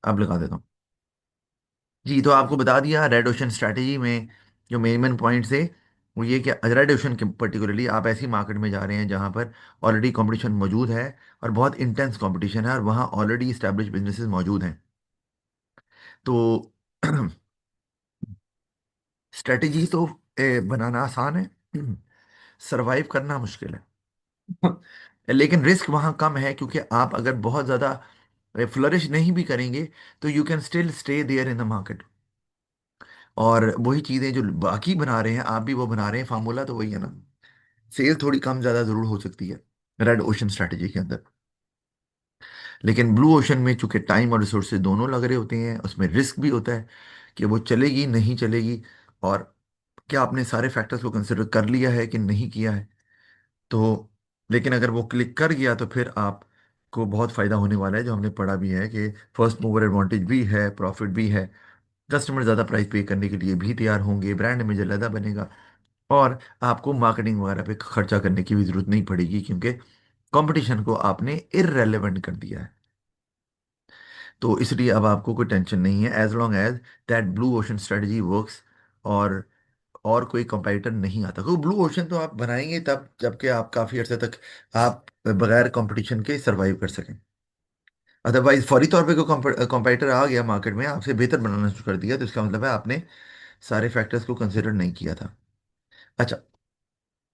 अब लगा देता हूँ। जी, तो आपको बता दिया रेड ओशन स्ट्रैटेजी में जो मेन मेन पॉइंट्स है वो ये कि रेड ओशन के पर्टिकुलरली आप ऐसी मार्केट में जा रहे हैं जहां पर ऑलरेडी कंपटीशन मौजूद है और बहुत इंटेंस कंपटीशन है और वहां ऑलरेडी स्टैब्लिश बिजनेसेस मौजूद हैं। तो स्ट्रैटेजी तो बनाना आसान है, सरवाइव करना मुश्किल है। लेकिन रिस्क वहां कम है क्योंकि आप अगर बहुत ज़्यादा फ्लरिश नहीं भी करेंगे तो you can still stay there in the market. और वही चीज़ें जो बाकी बना रहे हैं आप भी वो बना रहे हैं, फार्मूला तो वही है ना। सेल थोड़ी कम ज़्यादा ज़रूर हो सकती है रेड ओशन स्ट्रैटेजी के अंदर, लेकिन ब्लू ओशन में चूंकि टाइम और रिसोर्सेज दोनों लग रहे होते हैं उसमें रिस्क भी होता है कि वो चलेगी नहीं चलेगी, और क्या आपने सारे फैक्टर्स को कंसिडर कर लिया है कि नहीं किया है। तो लेकिन अगर वो क्लिक कर गया तो फिर आपको बहुत फ़ायदा होने वाला है, जो हमने पढ़ा भी है कि फर्स्ट मूवर एडवांटेज भी है, प्रॉफिट भी है, कस्टमर ज़्यादा प्राइस पे करने के लिए भी तैयार होंगे, ब्रांड इमेज ज़्यादा बनेगा, और आपको मार्केटिंग वगैरह पे खर्चा करने की भी ज़रूरत नहीं पड़ेगी क्योंकि कंपटीशन को आपने इररेलेवेंट कर दिया है। तो इसलिए अब आपको कोई टेंशन नहीं है as long as that blue ocean strategy works, और कोई कंपेटिटर नहीं आता। क्योंकि ब्लू ओशन तो आप बनाएंगे तब जबकि आप काफ़ी अर्से तक आप बगैर कंपटीशन के सरवाइव कर सकें। अदरवाइज फौरी तौर पे कोई कंपेटिटर आ गया मार्केट में आपसे बेहतर बनाना शुरू कर दिया तो इसका मतलब है आपने सारे फैक्टर्स को कंसिडर नहीं किया था। अच्छा,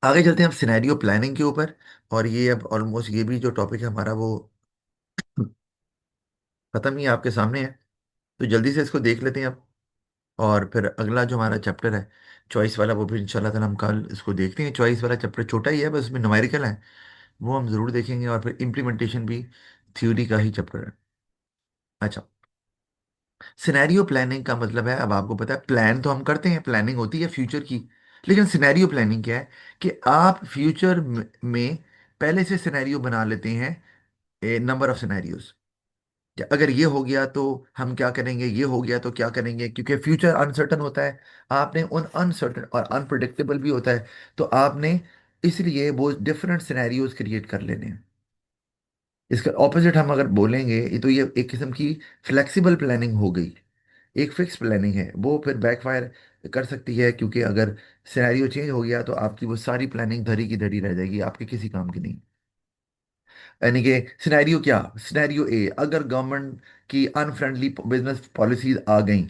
आगे चलते हैं हम सिनेरियो प्लानिंग के ऊपर। और ये अब ऑलमोस्ट ये भी जो टॉपिक है हमारा वो खत्म ही आपके सामने है, तो जल्दी से इसको देख लेते हैं अब। और फिर अगला जो हमारा चैप्टर है चॉइस वाला, वो भी इंशाल्लाह ताला हम कल इसको देखते हैं। चॉइस वाला चैप्टर छोटा ही है, बस उसमें न्यूमेरिकल है, वो हम जरूर देखेंगे, और फिर इम्प्लीमेंटेशन भी थ्योरी का ही चैप्टर है। अच्छा, सिनेरियो प्लानिंग का मतलब है, अब आपको पता है प्लान तो हम करते हैं, प्लानिंग होती है फ्यूचर की, लेकिन सिनेरियो प्लानिंग क्या है कि आप फ्यूचर में पहले से सिनेरियो बना लेते हैं, नंबर ऑफ सिनेरियोज। अगर ये हो गया तो हम क्या करेंगे, ये हो गया तो क्या करेंगे, क्योंकि फ्यूचर अनसर्टन होता है। आपने उन अनसर्टन और अनप्रडिक्टेबल भी होता है, तो आपने इसलिए वो डिफरेंट सिनेरियोज क्रिएट कर लेने हैं। इसका ऑपोजिट हम अगर बोलेंगे ये तो ये एक किस्म की फ्लेक्सिबल प्लानिंग हो गई। एक फिक्स प्लानिंग है वो फिर बैकफायर कर सकती है, क्योंकि अगर सिनेरियो चेंज हो गया तो आपकी वो सारी प्लानिंग धरी की धरी रह जाएगी, आपके किसी काम की नहीं। यानी कि सिनेरियो क्या, सिनेरियो ए, अगर गवर्नमेंट की अनफ्रेंडली बिजनेस पॉलिसीज आ गई,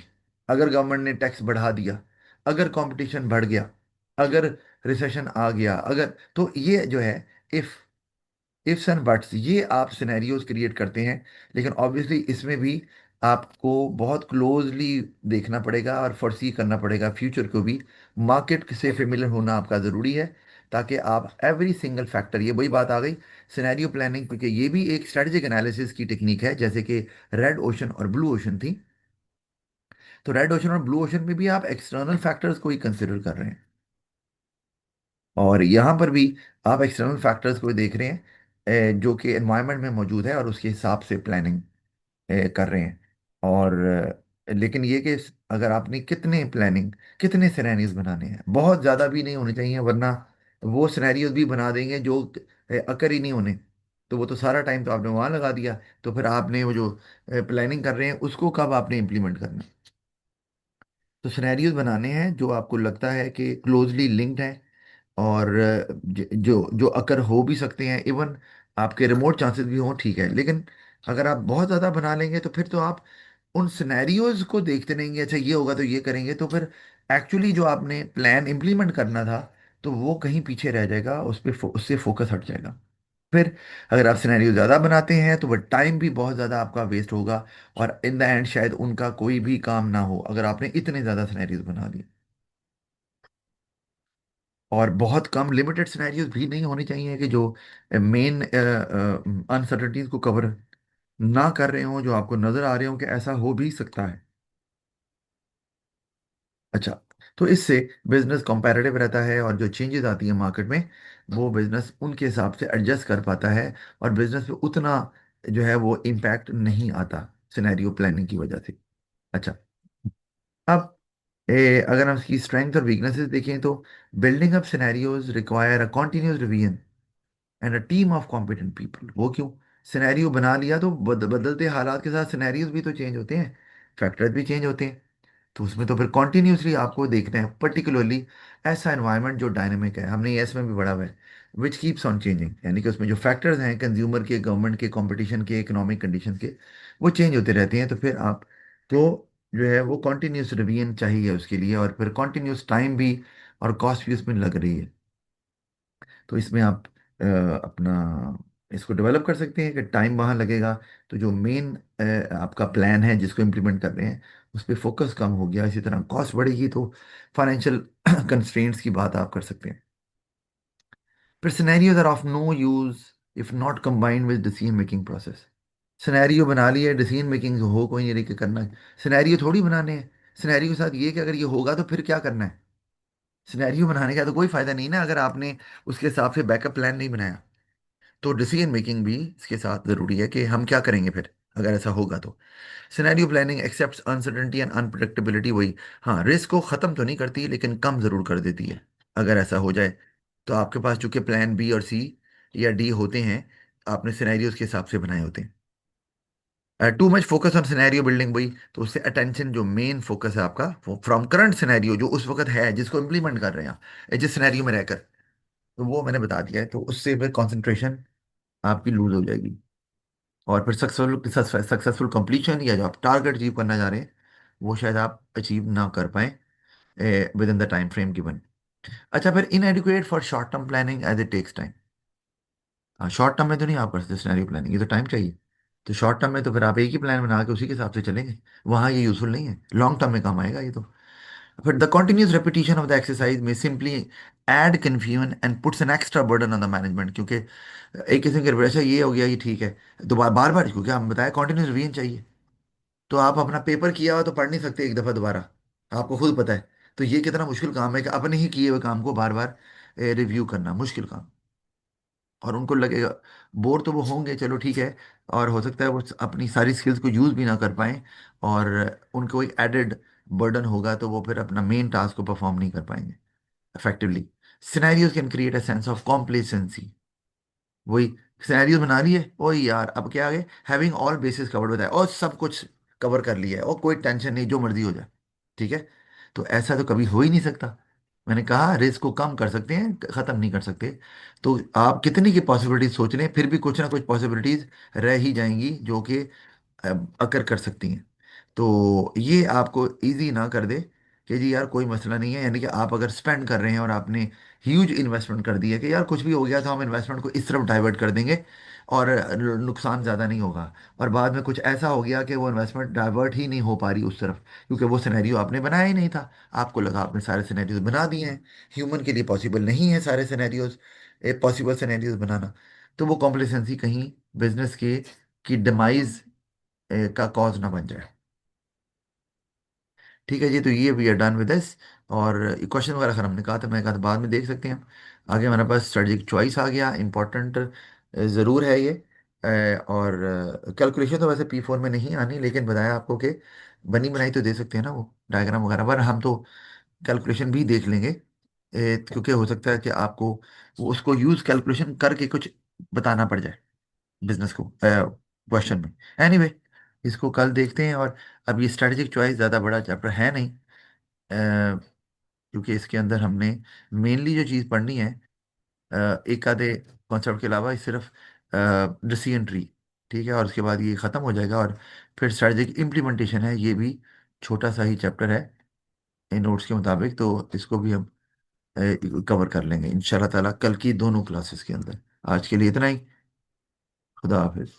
अगर गवर्नमेंट ने टैक्स बढ़ा दिया, अगर कंपटीशन बढ़ गया, अगर रिसेशन आ गया, अगर, तो ये जो है इफ इफ्स एंड बट्स, ये आप सिनेरियोज क्रिएट करते हैं। लेकिन ऑब्वियसली इसमें भी आपको बहुत क्लोजली देखना पड़ेगा और फोरसी करना पड़ेगा फ्यूचर को भी। मार्केट से फेमिलियर होना आपका ज़रूरी है ताकि आप एवरी सिंगल फैक्टर, ये वही बात आ गई सिनेरियो प्लानिंग, क्योंकि ये भी एक स्ट्रेटेजिक एनालिसिस की टेक्निक है, जैसे कि रेड ओशन और ब्लू ओशन थी। तो रेड ओशन और ब्लू ओशन में भी आप एक्सटर्नल फैक्टर्स को ही कंसिडर कर रहे हैं, और यहाँ पर भी आप एक्सटर्नल फैक्टर्स को देख रहे हैं, जो कि एनवायरनमेंट में मौजूद है, और उसके हिसाब से प्लानिंग कर रहे हैं। और लेकिन ये कि अगर आपने कितने प्लानिंग, कितने सिनेरियोज बनाने हैं, बहुत ज़्यादा भी नहीं होने चाहिए, वरना वो सिनेरियोज भी बना देंगे जो अकर ही नहीं होने, तो वो तो सारा टाइम तो आपने वहाँ लगा दिया। तो फिर आपने वो जो प्लानिंग कर रहे हैं उसको कब आपने इम्प्लीमेंट करना है। तो सिनेरियोज बनाने हैं जो आपको लगता है कि क्लोजली लिंक्ड हैं, और जो जो अकर हो भी सकते हैं, इवन आपके रिमोट चांसेस भी हों, ठीक है। लेकिन अगर आप बहुत ज़्यादा बना लेंगे तो फिर तो आप उन सिनेरियोज को देखते रहेंगे, अच्छा ये होगा तो ये करेंगे, तो फिर एक्चुअली जो आपने प्लान इम्प्लीमेंट करना था तो वो कहीं पीछे रह जाएगा, उस पर उससे फोकस हट जाएगा। फिर अगर आप सिनेरियो ज़्यादा बनाते हैं तो वह टाइम भी बहुत ज़्यादा आपका वेस्ट होगा, और इन द एंड शायद उनका कोई भी काम ना हो अगर आपने इतने ज़्यादा सिनेरियोज बना लिए। और बहुत कम लिमिटेड सिनेरियोज भी नहीं होने चाहिए कि जो मेन अनसर्टनिटीज को कवर ना कर रहे हों, जो आपको नजर आ रहे हो कि ऐसा हो भी सकता है। अच्छा, तो इससे बिजनेस कंपैरेटिव रहता है, और जो चेंजेस आती है मार्केट में वो बिजनेस उनके हिसाब से एडजस्ट कर पाता है, और बिजनेस पे उतना जो है वो इम्पैक्ट नहीं आता सिनेरियो प्लानिंग की वजह से। अच्छा, अब अगर हम इसकी स्ट्रेंथ और वीकनेसेस देखें तो building up scenarios require a continuous revision and a team of competent people. वो क्यों? सिनेरियो बना लिया तो बदलते हालात के साथ सिनेरियोज भी तो चेंज होते हैं, फैक्टर्स भी चेंज होते हैं। तो उसमें तो फिर कॉन्टिन्यूसली आपको देखना है, पर्टिकुलरली ऐसा एनवायरनमेंट जो डायनेमिक है, हमने एस में भी पढ़ा हुआ है, विच कीप्स ऑन चेंजिंग, यानी कि उसमें जो फैक्टर्स हैं कंज्यूमर के, गवर्नमेंट के, कंपटीशन के, इकोनॉमिक कंडीशन के, वो चेंज होते रहते हैं। तो फिर आप तो जो है वो कॉन्टिन्यूस रिवीजन चाहिए उसके लिए, और फिर कॉन्टिन्यूस टाइम भी और कॉस्ट भी उसमें लग रही है। तो इसमें आप अपना इसको डेवलप कर सकते हैं कि टाइम वहाँ लगेगा, तो जो मेन आपका प्लान है जिसको इम्प्लीमेंट कर रहे हैं उस पर फोकस कम हो गया, इसी तरह कॉस्ट बढ़ेगी, तो फाइनेंशियल कंस्ट्रेंट्स की बात आप कर सकते हैं। फिर scenarios are of no use if not combined with decision making process. Scenario बना लिए, डिसीजन मेकिंग हो कोई नहीं रही कि करना है, सिनेरियो थोड़ी बनाने हैं। सिनेरियो के साथ ये कि अगर ये होगा तो फिर क्या करना है। सिनेरियो बनाने का तो कोई फायदा नहीं ना अगर आपने उसके हिसाब से बैकअप प्लान नहीं बनाया। तो डिसीजन मेकिंग भी इसके साथ ज़रूरी है कि हम क्या करेंगे फिर अगर ऐसा होगा तो। Scenario planning accepts uncertainty and unpredictability, वही, हाँ, रिस्क को ख़त्म तो नहीं करती लेकिन कम ज़रूर कर देती है अगर ऐसा हो जाए। तो आपके पास चूंकि प्लान बी और सी या डी होते हैं, आपने सिनेरियोज के हिसाब से बनाए होते हैं। Too much focus on scenario building, वही, तो उससे अटेंशन, जो मेन फोकस है आपका फ्रॉम करंट सिनेरियो जो उस वक्त है जिसको इम्प्लीमेंट कर रहे हैं आप, जिस सिनेरियो में रहकर, तो वो मैंने बता दिया है, तो उससे फिर कंसंट्रेशन आपकी लूज हो जाएगी। और फिर सक्सेसफुल कंप्लीशन या जो आप टारगेट अचीव करना चाह रहे हैं वो शायद आप अचीव ना कर पाए within the time frame given. अच्छा, फिर inadequate for short term planning as it takes time. हाँ, शॉर्ट टर्म में तो नहीं आप कर सकते सिनेरियो प्लानिंग, ये तो टाइम चाहिए। तो शॉर्ट टर्म में तो फिर आप एक ही प्लान बना के उसी के हिसाब से चलेंगे, वहाँ ये यूजफुल नहीं है, लॉन्ग टर्म में काम आएगा ये तो। फिर the continuous repetition of the exercise में simply add confusion and puts an extra burden on the management, क्योंकि एक किस्म के अच्छा ये हो गया, ये ठीक है, दोबारा बार बार, क्योंकि हम बताया कॉन्टिन्यूस रिवीजन चाहिए। तो आप अपना पेपर किया हुआ तो पढ़ नहीं सकते एक दफ़ा दोबारा, आपको खुद पता है। तो ये कितना मुश्किल काम है कि अपने ही किए हुए काम को बार बार रिव्यू करना, मुश्किल काम। और उनको लगेगा बोर, तो वो होंगे, चलो ठीक है, और हो सकता है वो अपनी सारी स्किल्स को यूज़ भी ना कर पाएं, और उनको एक एडेड बर्डन होगा, तो वो फिर अपना मेन टास्क को परफॉर्म नहीं कर पाएंगे effectively. Scenarios can create a sense of complacency, वही, सिनेरियोज बना लिए, ओ यार अब क्या आगे, हैविंग ऑल बेसिस कवर्ड, बताया और सब कुछ कवर कर लिया है और कोई टेंशन नहीं, जो मर्जी हो जाए, ठीक है। तो ऐसा तो कभी हो ही नहीं सकता। मैंने कहा रिस्क को कम कर सकते हैं, खत्म नहीं कर सकते। तो आप कितनी की पॉसिबिलिटीज सोच लें, फिर भी कुछ ना कुछ पॉसिबिलिटीज रह ही जाएंगी जो कि अकर कर सकती हैं। तो ये आपको इजी ना कर दे कि जी यार कोई मसला नहीं है, यानी कि आप अगर स्पेंड कर रहे हैं और आपने ह्यूज इन्वेस्टमेंट कर दी है कि यार कुछ भी हो गया तो हम इन्वेस्टमेंट को इस तरफ डाइवर्ट कर देंगे और नुकसान ज़्यादा नहीं होगा, और बाद में कुछ ऐसा हो गया कि वो इन्वेस्टमेंट डाइवर्ट ही नहीं हो पा रही उस तरफ, क्योंकि वो सिनेरियो आपने बनाया ही नहीं था। आपको लगा आपने सारे सिनेरियोज बना दिए हैं, ह्यूमन के लिए पॉसिबल नहीं है सारे सिनेरियोज, पॉसिबल सिनेरियोज बनाना। तो वो कॉम्प्लेसेंसी कहीं बिजनेस के की डिमाइज का कॉज ना बन जाए। ठीक है जी, तो ये we are done with this. और क्वेश्चन वगैरह अगर हमने कहा था, मैं कहा था बाद में देख सकते हैं हम। आगे हमारे पास स्ट्रेटजिक चॉइस आ गया, इंपॉर्टेंट ज़रूर है ये। और कैलकुलेशन तो वैसे P4 में नहीं आनी, लेकिन बताया आपको कि बनी बनाई तो दे सकते हैं ना वो डायग्राम वगैरह, पर हम तो कैलकुलेशन भी देख लेंगे, क्योंकि हो सकता है कि आपको वो उसको यूज़ कैलकुलेशन करके कुछ बताना पड़ जाए बिजनेस को क्वेश्चन में। एनीवे, इसको कल देखते हैं। और अब ये स्ट्रेटेजिक चॉइस ज़्यादा बड़ा चैप्टर है नहीं, क्योंकि इसके अंदर हमने मेनली जो चीज़ पढ़नी है, एक आधे कॉन्सेप्ट के अलावा, ये सिर्फ डिसीजन ट्री, ठीक है, और उसके बाद ये ख़त्म हो जाएगा। और फिर स्ट्रेटेजिक इम्प्लीमेंटेशन है, ये भी छोटा सा ही चैप्टर है इन नोट्स के मुताबिक, तो इसको भी हम कवर कर लेंगे इंशाल्लाह ताला कल की दोनों क्लासेस के अंदर। आज के लिए इतना ही। खुदा हाफिज।